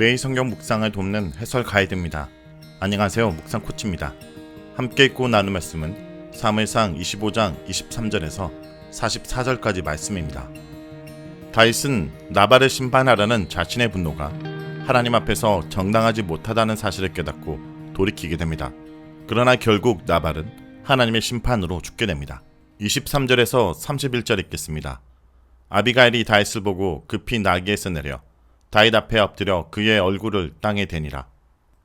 매일 성경 묵상을 돕는 해설 가이드입니다. 안녕하세요. 묵상 코치입니다. 함께 읽고 나눌 말씀은 사무엘상 25장 23절에서 44절까지 말씀입니다. 다윗은 나발을 심판하라는 자신의 분노가 하나님 앞에서 정당하지 못하다는 사실을 깨닫고 돌이키게 됩니다. 그러나 결국 나발은 하나님의 심판으로 죽게 됩니다. 23절에서 31절 읽겠습니다. 아비가일이 다윗을 보고 급히 나귀에서 내려 다윗 앞에 엎드려 그의 얼굴을 땅에 대니라.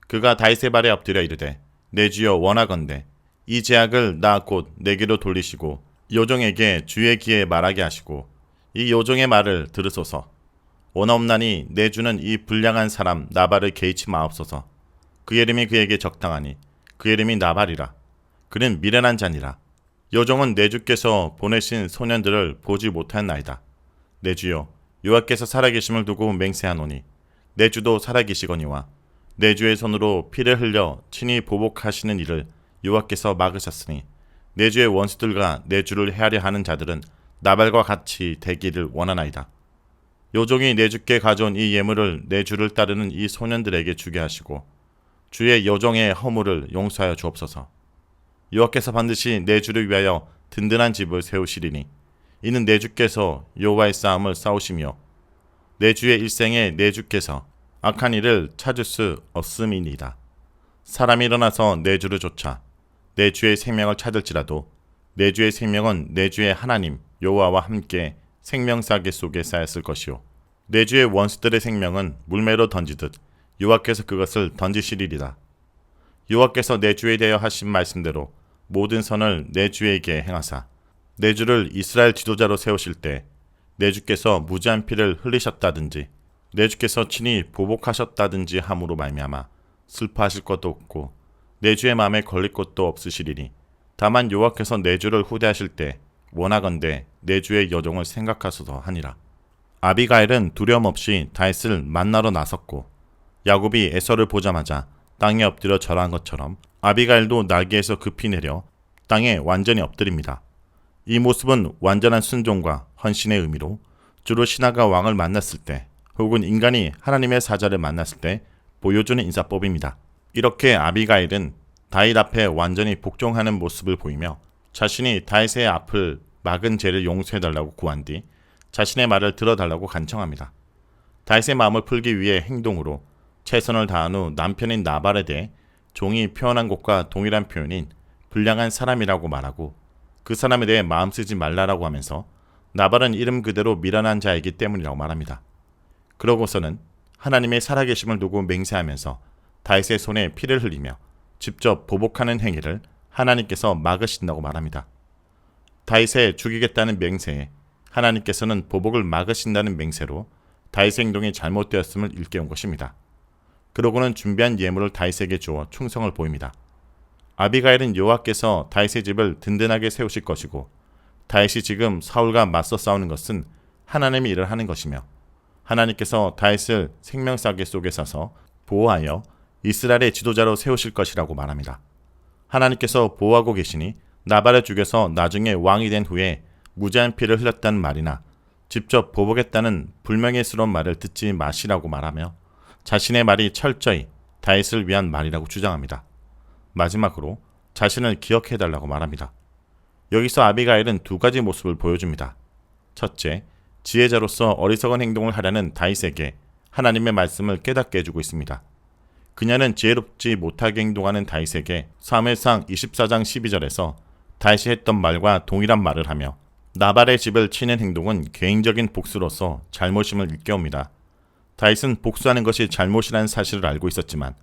그가 다윗의 발에 엎드려 이르되 내 주여 원하건대 이 제약을 나 곧 내게로 돌리시고 요종에게 주의 귀에 말하게 하시고 이 요종의 말을 들으소서. 원하옵나니 내 주는 이 불량한 사람 나발을 개의치 마옵소서. 그의 이름이 그에게 적당하니 그의 이름이 나발이라. 그는 미련한 자니라. 요종은 내 주께서 보내신 소년들을 보지 못하였나이다. 내 주여 여호와께서 살아계심을 두고 맹세하노니 내 주도 살아계시거니와 내 주의 손으로 피를 흘려 친히 보복하시는 일을 여호와께서 막으셨으니 내 주의 원수들과 내 주를 해하려 하는 자들은 나발과 같이 되기를 원하나이다. 요종이 내 주께 가져온 이 예물을 내 주를 따르는 이 소년들에게 주게 하시고 주의 요종의 허물을 용서하여 주옵소서. 여호와께서 반드시 내 주를 위하여 든든한 집을 세우시리니 이는 내 주께서 여호와의 싸움을 싸우시며 내 주의 일생에 내 주께서 악한 일을 찾을 수 없음이니이다. 사람이 일어나서 내 주를 쫓아 내 주의 생명을 찾을지라도 내 주의 생명은 내 주의 하나님 여호와와 함께 생명사계 속에 쌓였을 것이요 내 주의 원수들의 생명은 물매로 던지듯 여호와께서 그것을 던지시리리다. 여호와께서 내 주에 대하여 하신 말씀대로 모든 선을 내 주에게 행하사 내 주를 이스라엘 지도자로 세우실 때 내 주께서 무지한 피를 흘리셨다든지 내 주께서 친히 보복하셨다든지 함으로 말미암아 슬퍼하실 것도 없고 내 주의 마음에 걸릴 것도 없으시리니 다만 여호와께서 내 주를 후대하실 때 원하건대 내 주의 여종을 생각하소서 하니라. 아비가일은 두려움 없이 다윗을 만나러 나섰고 야곱이 에서를 보자마자 땅에 엎드려 절한 것처럼 아비가일도 나귀에서 급히 내려 땅에 완전히 엎드립니다. 이 모습은 완전한 순종과 헌신의 의미로 주로 신하가 왕을 만났을 때 혹은 인간이 하나님의 사자를 만났을 때 보여주는 인사법입니다. 이렇게 아비가일은 다윗 앞에 완전히 복종하는 모습을 보이며 자신이 다윗의 앞을 막은 죄를 용서해달라고 구한 뒤 자신의 말을 들어달라고 간청합니다. 다윗의 마음을 풀기 위해 행동으로 최선을 다한 후 남편인 나발에 대해 종이 표현한 것과 동일한 표현인 불량한 사람이라고 말하고 그 사람에 대해 마음 쓰지 말라라고 하면서 나발은 이름 그대로 미련한 자이기 때문이라고 말합니다. 그러고서는 하나님의 살아계심을 두고 맹세하면서 다윗의 손에 피를 흘리며 직접 보복하는 행위를 하나님께서 막으신다고 말합니다. 다윗을 죽이겠다는 맹세에 하나님께서는 보복을 막으신다는 맹세로 다윗의 행동이 잘못되었음을 일깨운 것입니다. 그러고는 준비한 예물을 다윗에게 주어 충성을 보입니다. 아비가일은 여호와께서 다윗의 집을 든든하게 세우실 것이고 다윗이 지금 사울과 맞서 싸우는 것은 하나님의 일을 하는 것이며 하나님께서 다윗을 생명사계 속에 싸서 보호하여 이스라엘의 지도자로 세우실 것이라고 말합니다. 하나님께서 보호하고 계시니 나발을 죽여서 나중에 왕이 된 후에 무지한 피를 흘렸다는 말이나 직접 보복했다는 불명예스러운 말을 듣지 마시라고 말하며 자신의 말이 철저히 다윗을 위한 말이라고 주장합니다. 마지막으로 자신을 기억해달라고 말합니다. 여기서 아비가일은 두 가지 모습을 보여줍니다. 첫째, 지혜자로서 어리석은 행동을 하려는 다윗에게 하나님의 말씀을 깨닫게 해주고 있습니다. 그녀는 지혜롭지 못하게 행동하는 다윗에게 사무엘상 24장 12절에서 다윗이 했던 말과 동일한 말을 하며 나발의 집을 치는 행동은 개인적인 복수로서 잘못임을 일깨웁니다. 다윗은 복수하는 것이 잘못이라는 사실을 알고 있었지만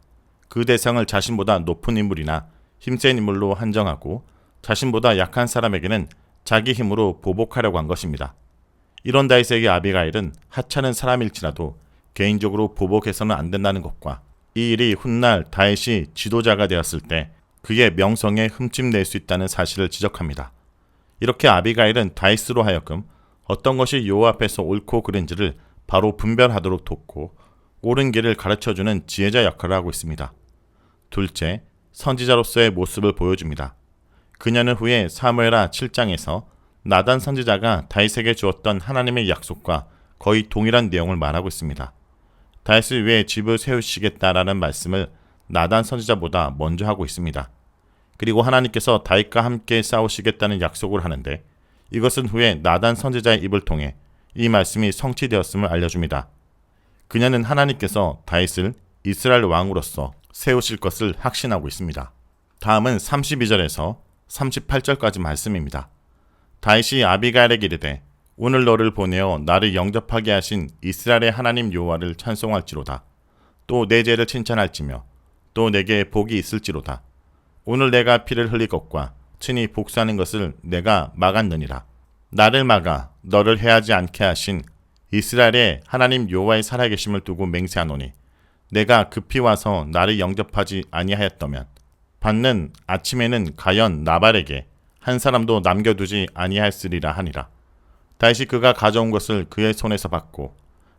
그 대상을 자신보다 높은 인물이나 힘센 인물로 한정하고 자신보다 약한 사람에게는 자기 힘으로 보복하려고 한 것입니다. 이런 다윗에게 아비가일은 하찮은 사람일지라도 개인적으로 보복해서는 안 된다는 것과 이 일이 훗날 다윗이 지도자가 되었을 때 그의 명성에 흠집 낼 수 있다는 사실을 지적합니다. 이렇게 아비가일은 다윗으로 하여금 어떤 것이 여호와 앞에서 옳고 그른지를 바로 분별하도록 돕고 옳은 길을 가르쳐주는 지혜자 역할을 하고 있습니다. 둘째, 선지자로서의 모습을 보여줍니다. 그녀는 후에 사무엘하 7장에서 나단 선지자가 다윗에게 주었던 하나님의 약속과 거의 동일한 내용을 말하고 있습니다. 다윗을 위해 집을 세우시겠다라는 말씀을 나단 선지자보다 먼저 하고 있습니다. 그리고 하나님께서 다윗과 함께 싸우시겠다는 약속을 하는데 이것은 후에 나단 선지자의 입을 통해 이 말씀이 성취되었음을 알려줍니다. 그녀는 하나님께서 다윗을 이스라엘 왕으로서 세우실 것을 확신하고 있습니다. 다음은 32절에서 38절까지 말씀입니다. 다윗이 아비가일에게 이르되 오늘 너를 보내어 나를 영접하게 하신 이스라엘의 하나님 여호와를 찬송할지로다. 또 내 죄를 칭찬할지며 또 내게 복이 있을지로다. 오늘 내가 피를 흘릴 것과 친히 복수하는 것을 내가 막았느니라. 나를 막아 너를 해하지 않게 하신 이스라엘의 하나님 여호와의 살아계심을 두고 맹세하노니 내가 급히 와서 나를 영접하지 아니하였더면 받는 아침에는 가연 나발에게 한 사람도 남겨두지 아니하였으리라 하니라. 다윗이 그가 가져온 것을 그의 손에서 받고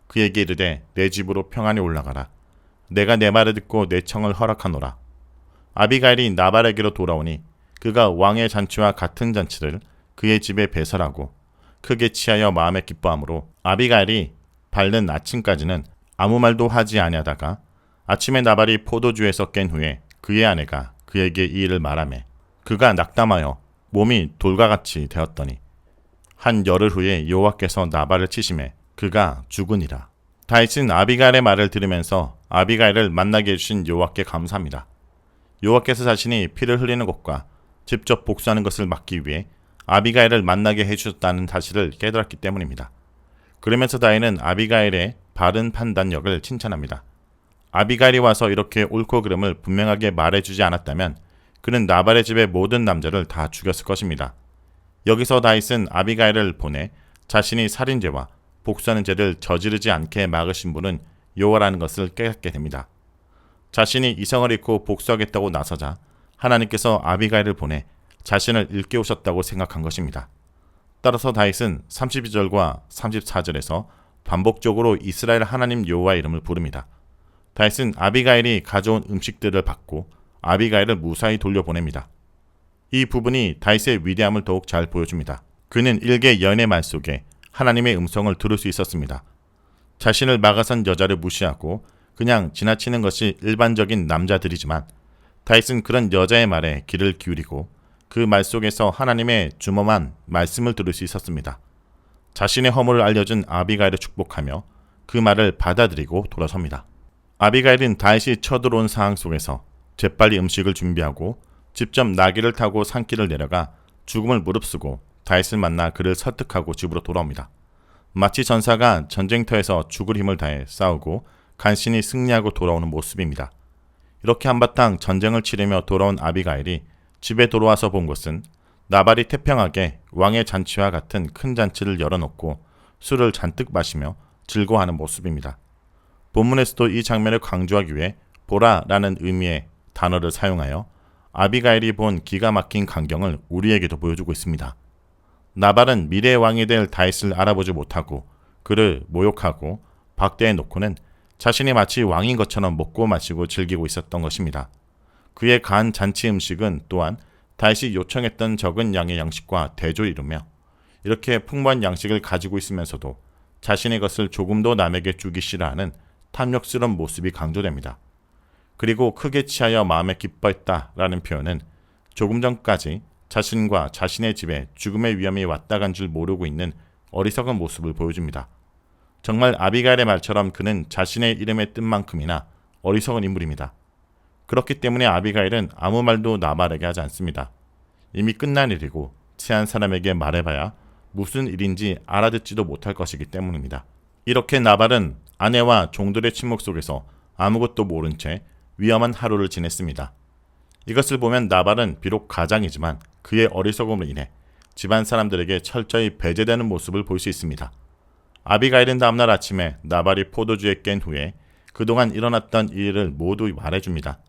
그에게 이르되 내 집으로 평안히 올라가라. 내가 내 말을 듣고 내 청을 허락하노라. 아비가일이 나발에게로 돌아오니 그가 왕의 잔치와 같은 잔치를 그의 집에 배설하고 크게 취하여 마음에 기뻐하므로 아비가일이 밝는 아침까지는 아무 말도 하지 아니하다가 아침에 나발이 포도주에서 깬 후에 그의 아내가 그에게 이 일을 말하매 그가 낙담하여 몸이 돌과 같이 되었더니 한 열흘 후에 여호와께서 나발을 치심해 그가 죽으니라. 다윗은 아비가일의 말을 들으면서 아비가일을 만나게 해주신 여호와께 감사합니다. 여호와께서 자신이 피를 흘리는 것과 직접 복수하는 것을 막기 위해 아비가일을 만나게 해주셨다는 사실을 깨달았기 때문입니다. 그러면서 다윗은 아비가일의 바른 판단력을 칭찬합니다. 아비가일이 와서 이렇게 옳고 그름을 분명하게 말해주지 않았다면 그는 나발의 집의 모든 남자를 다 죽였을 것입니다. 여기서 다윗은 아비가일을 보내 자신이 살인죄와 복수하는 죄를 저지르지 않게 막으신 분은 여호와라는 것을 깨닫게 됩니다. 자신이 이성을 잃고 복수하겠다고 나서자 하나님께서 아비가일을 보내 자신을 일깨우셨다고 생각한 것입니다. 따라서 다윗은 32절과 34절에서 반복적으로 이스라엘 하나님 여호와의 이름을 부릅니다. 다윗은 아비가일이 가져온 음식들을 받고 아비가일을 무사히 돌려보냅니다. 이 부분이 다윗의 위대함을 더욱 잘 보여줍니다. 그는 일개 연의 말 속에 하나님의 음성을 들을 수 있었습니다. 자신을 막아선 여자를 무시하고 그냥 지나치는 것이 일반적인 남자들이지만 다윗은 그런 여자의 말에 귀를 기울이고 그 말 속에서 하나님의 주엄한 말씀을 들을 수 있었습니다. 자신의 허물을 알려준 아비가일을 축복하며 그 말을 받아들이고 돌아섭니다. 아비가일은 다윗이 쳐들어온 상황 속에서 재빨리 음식을 준비하고 직접 나귀를 타고 산길을 내려가 죽음을 무릅쓰고 다윗을 만나 그를 설득하고 집으로 돌아옵니다. 마치 전사가 전쟁터에서 죽을 힘을 다해 싸우고 간신히 승리하고 돌아오는 모습입니다. 이렇게 한바탕 전쟁을 치르며 돌아온 아비가일이 집에 돌아와서 본 것은 나발이 태평하게 왕의 잔치와 같은 큰 잔치를 열어놓고 술을 잔뜩 마시며 즐거워하는 모습입니다. 본문에서도 이 장면을 강조하기 위해 보라라는 의미의 단어를 사용하여 아비가일이 본 기가 막힌 광경을 우리에게도 보여주고 있습니다. 나발은 미래의 왕이 될 다윗을 알아보지 못하고 그를 모욕하고 박대해 놓고는 자신이 마치 왕인 것처럼 먹고 마시고 즐기고 있었던 것입니다. 그의 간 잔치 음식은 또한 다윗이 요청했던 적은 양의 양식과 대조를 이루며 이렇게 풍부한 양식을 가지고 있으면서도 자신의 것을 조금도 남에게 주기 싫어하는 탐욕스러운 모습이 강조됩니다. 그리고 크게 취하여 마음에 기뻐했다라는 표현은 조금 전까지 자신과 자신의 집에 죽음의 위험이 왔다 간 줄 모르고 있는 어리석은 모습을 보여줍니다. 정말 아비가일의 말처럼 그는 자신의 이름의 뜻만큼이나 어리석은 인물입니다. 그렇기 때문에 아비가일은 아무 말도 나발에게 하지 않습니다. 이미 끝난 일이고 취한 사람에게 말해봐야 무슨 일인지 알아듣지도 못할 것이기 때문입니다. 이렇게 나발은 아내와 종들의 침묵 속에서 아무것도 모른 채 위험한 하루를 지냈습니다. 이것을 보면 나발은 비록 가장이지만 그의 어리석음으로 인해 집안 사람들에게 철저히 배제되는 모습을 볼 수 있습니다. 아비가일은 다음날 아침에 나발이 포도주에 깬 후에 그동안 일어났던 일을 모두 말해줍니다.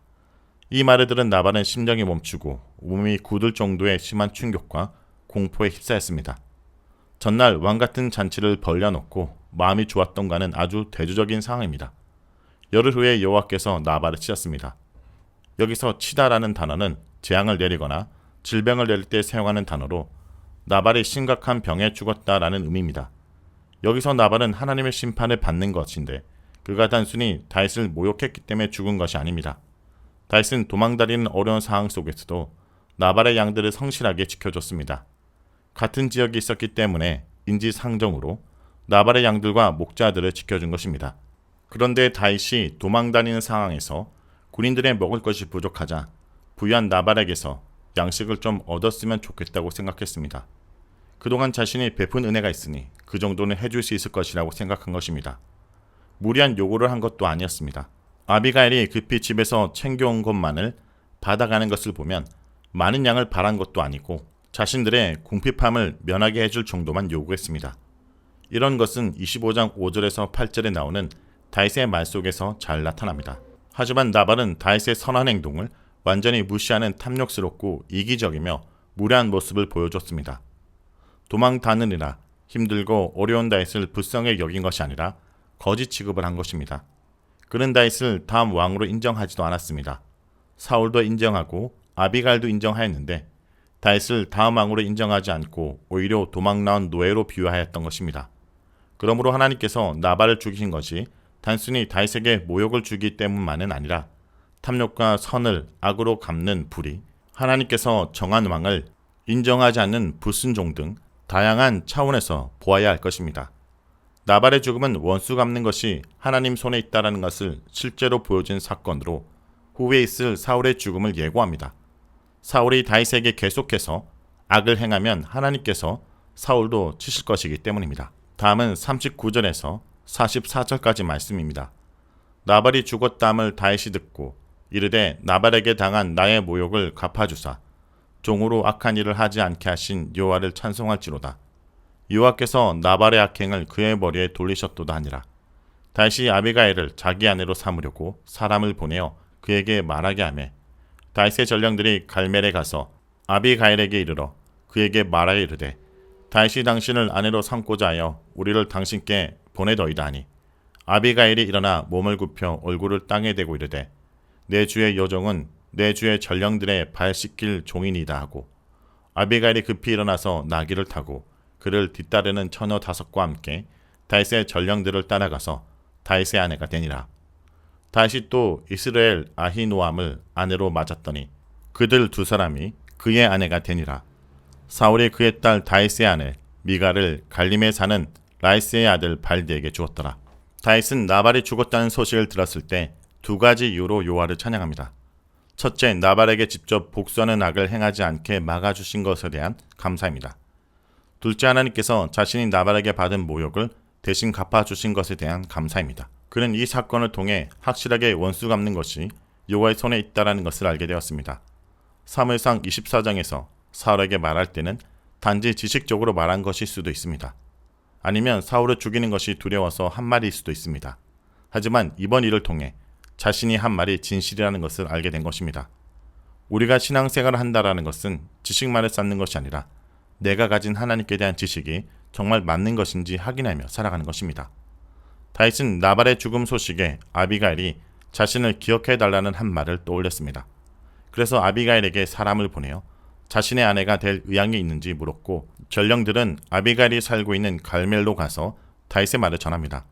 이 말을 들은 나발은 심장이 멈추고 몸이 굳을 정도의 심한 충격과 공포에 휩싸였습니다. 전날 왕같은 잔치를 벌려놓고 마음이 좋았던가는 아주 대조적인 상황입니다. 열흘 후에 여호와께서 나발을 치셨습니다. 여기서 치다라는 단어는 재앙을 내리거나 질병을 내릴 때 사용하는 단어로 나발이 심각한 병에 죽었다라는 의미입니다. 여기서 나발은 하나님의 심판을 받는 것인데 그가 단순히 다윗을 모욕했기 때문에 죽은 것이 아닙니다. 다윗은 도망다니는 어려운 상황 속에서도 나발의 양들을 성실하게 지켜줬습니다. 같은 지역에 있었기 때문에 인지상정으로 나발의 양들과 목자들을 지켜준 것입니다. 그런데 다윗이 도망다니는 상황에서 군인들의 먹을 것이 부족하자 부유한 나발에게서 양식을 좀 얻었으면 좋겠다고 생각했습니다. 그동안 자신이 베푼 은혜가 있으니 그 정도는 해줄 수 있을 것이라고 생각한 것입니다. 무리한 요구를 한 것도 아니었습니다. 아비가일이 급히 집에서 챙겨온 것만을 받아가는 것을 보면 많은 양을 바란 것도 아니고 자신들의 궁핍함을 면하게 해줄 정도만 요구했습니다. 이런 것은 25장 5절에서 8절에 나오는 다윗의 말 속에서 잘 나타납니다. 하지만 나발은 다윗의 선한 행동을 완전히 무시하는 탐욕스럽고 이기적이며 무례한 모습을 보여줬습니다. 도망 다니느라 힘들고 어려운 다윗을 불쌍히 여긴 것이 아니라 거지 취급을 한 것입니다. 그는 다윗을 다음 왕으로 인정하지도 않았습니다. 사울도 인정하고 아비갈도 인정하였는데 다윗을 다음 왕으로 인정하지 않고 오히려 도망 나온 노예로 비유하였던 것입니다. 그러므로 하나님께서 나발을 죽이신 것이 단순히 다윗에게 모욕을 주기 때문만은 아니라 탐욕과 선을 악으로 갚는 불의, 하나님께서 정한 왕을 인정하지 않는 불순종 등 다양한 차원에서 보아야 할 것입니다. 나발의 죽음은 원수 갚는 것이 하나님 손에 있다는 것을 실제로 보여준 사건으로 후에 있을 사울의 죽음을 예고합니다. 사울이 다윗에게 계속해서 악을 행하면 하나님께서 사울도 치실 것이기 때문입니다. 다음은 39절에서 44절까지 말씀입니다. 나발이 죽었다함을 다윗이 듣고 이르되 나발에게 당한 나의 모욕을 갚아주사 종으로 악한 일을 하지 않게 하신 여호와를 찬송할지로다. 여호와께서 나발의 악행을 그의 머리에 돌리셨도다 하니라. 다윗이 아비가일을 자기 아내로 삼으려고 사람을 보내어 그에게 말하게 하매 다윗의 전령들이 갈멜에 가서 아비가일에게 이르러 그에게 말하여 이르되 다윗이 당신을 아내로 삼고자 하여 우리를 당신께 보내더이다 하니 아비가일이 일어나 몸을 굽혀 얼굴을 땅에 대고 이르되 내 주의 여종은 내 주의 전령들의 발 씻길 종이니이다 하고 아비가일이 급히 일어나서 나귀를 타고 그를 뒤따르는 처녀 5과 함께 다윗의 전령들을 따라가서 다윗의 아내가 되니라. 다윗이 또 이스라엘 아히노암을 아내로 맞았더니 그들 2사람이 그의 아내가 되니라. 사울이 그의 딸 다윗의 아내 미가를 갈림에 사는 라이스의 아들 발디에게 주었더라. 다윗은 나발이 죽었다는 소식을 들었을 때 2가지 이유로 여호와를 찬양합니다. 첫째, 나발에게 직접 복수하는 악을 행하지 않게 막아주신 것에 대한 감사입니다. 둘째, 하나님께서 자신이 나발에게 받은 모욕을 대신 갚아주신 것에 대한 감사입니다. 그는 이 사건을 통해 확실하게 원수 갚는 것이 여호와의 손에 있다는 것을 알게 되었습니다. 사무엘상 24장에서 사울에게 말할 때는 단지 지식적으로 말한 것일 수도 있습니다. 아니면 사울을 죽이는 것이 두려워서 한 말일 수도 있습니다. 하지만 이번 일을 통해 자신이 한 말이 진실이라는 것을 알게 된 것입니다. 우리가 신앙생활을 한다라는 것은 지식만을 쌓는 것이 아니라 내가 가진 하나님께 대한 지식이 정말 맞는 것인지 확인하며 살아가는 것입니다. 다윗은 나발의 죽음 소식에 아비가일이 자신을 기억해달라는 한 말을 떠올렸습니다. 그래서 아비가일에게 사람을 보내어 자신의 아내가 될 의향이 있는지 물었고 전령들은 아비가일이 살고 있는 갈멜로 가서 다윗의 말을 전합니다.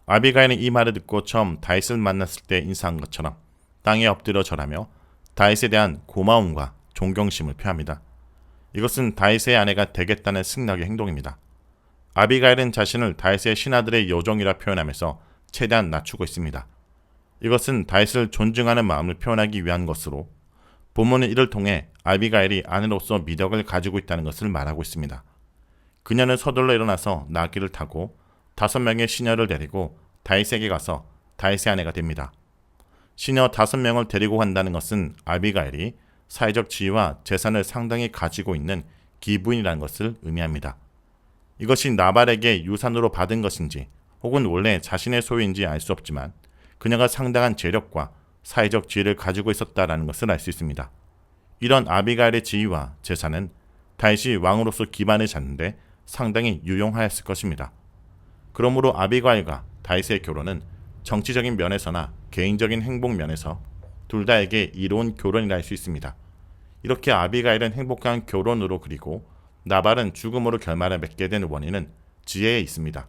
아비가일은 이 말을 듣고 처음 다윗을 만났을 때 인사한 것처럼 땅에 엎드려 절하며 다윗에 대한 고마움과 존경심을 표합니다. 이것은 다윗의 아내가 되겠다는 승낙의 행동입니다. 아비가일은 자신을 다윗의 신하들의 여종이라 표현하면서 최대한 낮추고 있습니다. 이것은 다윗을 존중하는 마음을 표현하기 위한 것으로 본문은 이를 통해 아비가일이 아내로서 미덕을 가지고 있다는 것을 말하고 있습니다. 그녀는 서둘러 일어나서 나귀를 타고 5명의 시녀를 데리고 다윗에게 가서 다윗의 아내가 됩니다. 시녀 5명을 데리고 간다는 것은 아비가일이 사회적 지위와 재산을 상당히 가지고 있는 기부인이라는 것을 의미합니다. 이것이 나발에게 유산으로 받은 것인지 혹은 원래 자신의 소유인지 알 수 없지만 그녀가 상당한 재력과 사회적 지위를 가지고 있었다는 것을 알 수 있습니다. 이런 아비가일의 지위와 재산은 다윗이 왕으로서 기반을 잡는데 상당히 유용하였을 것입니다. 그러므로 아비가일과 다윗의 결혼은 정치적인 면에서나 개인적인 행복 면에서 둘 다에게 이로운 결혼이라 할 수 있습니다. 이렇게 아비가일은 행복한 결혼으로 그리고 나발은 죽음으로 결말을 맺게 된 원인은 지혜에 있습니다.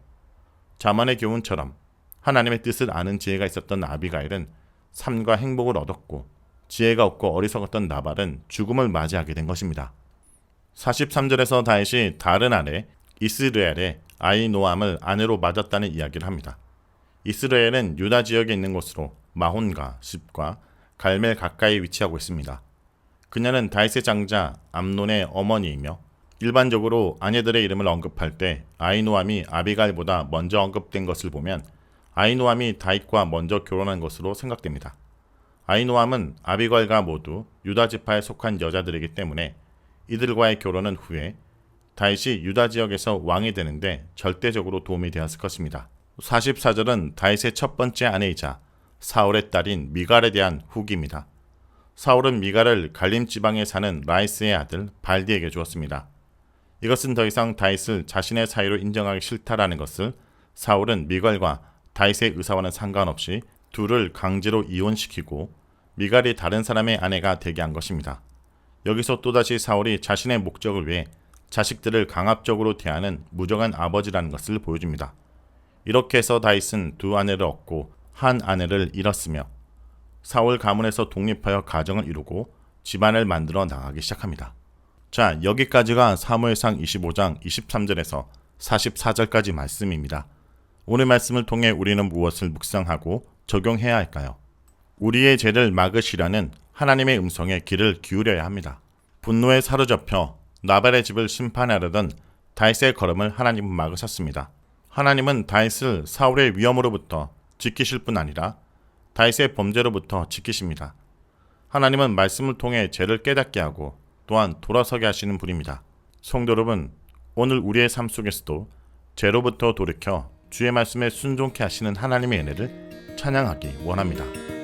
잠언의 교훈처럼 하나님의 뜻을 아는 지혜가 있었던 아비가일은 삶과 행복을 얻었고, 지혜가 없고 어리석었던 나발은 죽음을 맞이하게 된 것입니다. 43절에서 다윗이 다른 아내 이스라엘의 아이노암을 아내로 맞았다는 이야기를 합니다. 이스라엘은 유다 지역에 있는 곳으로 마혼과 십과 갈멜 가까이 위치하고 있습니다. 그녀는 다윗의 장자 암논의 어머니이며 일반적으로 아내들의 이름을 언급할 때 아이노암이 아비가일보다 먼저 언급된 것을 보면 아이노암이 다윗과 먼저 결혼한 것으로 생각됩니다. 아이노암은 아비가일과 모두 유다 지파에 속한 여자들이기 때문에 이들과의 결혼은 후에 다윗이 유다 지역에서 왕이 되는데 절대적으로 도움이 되었을 것입니다. 44절은 다윗의 첫 번째 아내이자 사울의 딸인 미갈에 대한 후기입니다. 사울은 미갈을 갈림 지방에 사는 라이스의 아들 발디에게 주었습니다. 이것은 더 이상 다윗을 자신의 사위로 인정하기 싫다라는 것을 사울은 미갈과 다윗의 의사와는 상관없이 둘을 강제로 이혼시키고 미갈이 다른 사람의 아내가 되게 한 것입니다. 여기서 또다시 사울이 자신의 목적을 위해 자식들을 강압적으로 대하는 무정한 아버지라는 것을 보여줍니다. 이렇게 해서 다윗은 두 아내를 얻고 한 아내를 잃었으며 사울 가문에서 독립하여 가정을 이루고 집안을 만들어 나가기 시작합니다. 자, 여기까지가 사무엘상 25장 23절에서 44절까지 말씀입니다. 오늘 말씀을 통해 우리는 무엇을 묵상하고 적용해야 할까요? 우리의 죄를 막으시려는 하나님의 음성에 귀를 기울여야 합니다. 분노에 사로잡혀 나발의 집을 심판하려던 다윗의 걸음을 하나님은 막으셨습니다. 하나님은 다윗을 사울의 위험으로부터 지키실 뿐 아니라 다윗의 범죄로부터 지키십니다. 하나님은 말씀을 통해 죄를 깨닫게 하고 또한 돌아서게 하시는 분입니다. 성도 여러분, 오늘 우리의 삶 속에서도 죄로부터 돌이켜 주의 말씀에 순종케 하시는 하나님의 은혜를 찬양하기 원합니다.